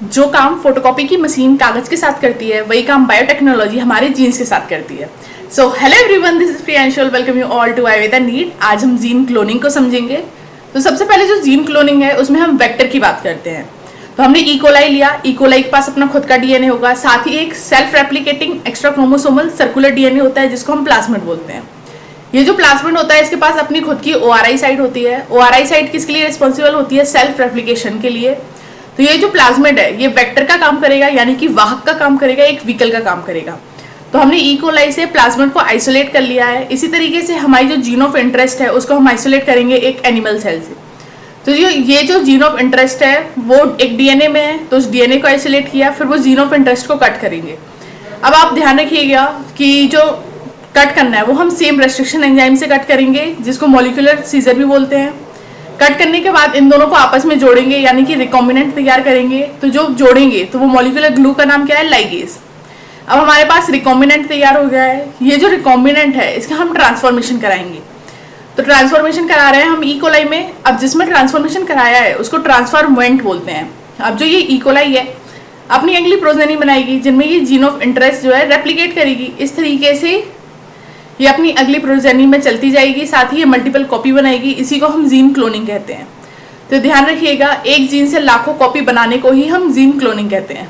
जो काम फोटोकॉपी की मशीन कागज के साथ करती है वही काम बायोटेक्नोलॉजी हमारे जीन्स के साथ करती है। So hello everyone, this is Priyanshul, welcome you all to Ayurveda need. आज हम जीन क्लोनिंग को समझेंगे। तो सबसे पहले जो जीन क्लोनिंग है उसमें हम वेक्टर की बात करते हैं। तो हमने इकोलाई लिया, इकोलाई के पास अपना खुद का डीएनए होगा, साथ ही एक self replicating extra chromosomal circular DNA होता है जिसको हम प्लाज्मिड बोलते हैं। ये जो प्लाज्मिड होता है इसके पास अपनी खुद की ओआरआई साइट होती है। ओआरआई साइट किसके लिए रिस्पॉन्सिबल होती है? सेल्फ रेप्लिकेशन के लिए। तो ये जो प्लाज्मिड है ये वेक्टर का काम करेगा, यानी कि वाहक का काम करेगा, एक व्हीकल का काम करेगा। तो हमने इकोलाई से प्लाज्मिड को आइसोलेट कर लिया है। इसी तरीके से हमारी जो जीन ऑफ इंटरेस्ट है उसको हम आइसोलेट करेंगे एक एनिमल सेल से। तो ये जो जीन ऑफ इंटरेस्ट है वो एक डीएनए में है, तो उस डीएनए को आइसोलेट किया, फिर वो जीन ऑफ इंटरेस्ट को कट करेंगे। अब आप ध्यान रखिएगा कि जो कट करना है वो हम सेम रेस्ट्रिक्शन एंजाइम से कट करेंगे जिसको मॉलिक्यूलर सीजर भी बोलते हैं। कट करने के बाद इन दोनों को आपस में जोड़ेंगे, यानी कि रिकॉम्बिनेंट तैयार करेंगे। तो जो जोड़ेंगे तो वो मॉलिक्यूलर ग्लू का नाम क्या है? लाइगेज। अब हमारे पास रिकॉम्बिनेंट तैयार हो गया है। ये जो रिकॉम्बिनेंट है इसका हम ट्रांसफॉर्मेशन कराएंगे। तो ट्रांसफॉर्मेशन करा रहे हैं हम इकोलाई में। अब जिसमें ट्रांसफॉर्मेशन कराया है उसको ट्रांसफॉर्मेंट बोलते हैं। अब जो ये इकोलाई है अपनी अगली प्रोजेनी बनाएगी जिनमें ये जीन ऑफ इंटरेस्ट जो है रेप्लिकेट करेगी। इस तरीके से ये अपनी अगली प्रोजेनी में चलती जाएगी, साथ ही ये मल्टीपल कॉपी बनाएगी। इसी को हम जीन क्लोनिंग कहते हैं। तो ध्यान रखिएगा, एक जीन से लाखों कॉपी बनाने को ही हम जीन क्लोनिंग कहते हैं।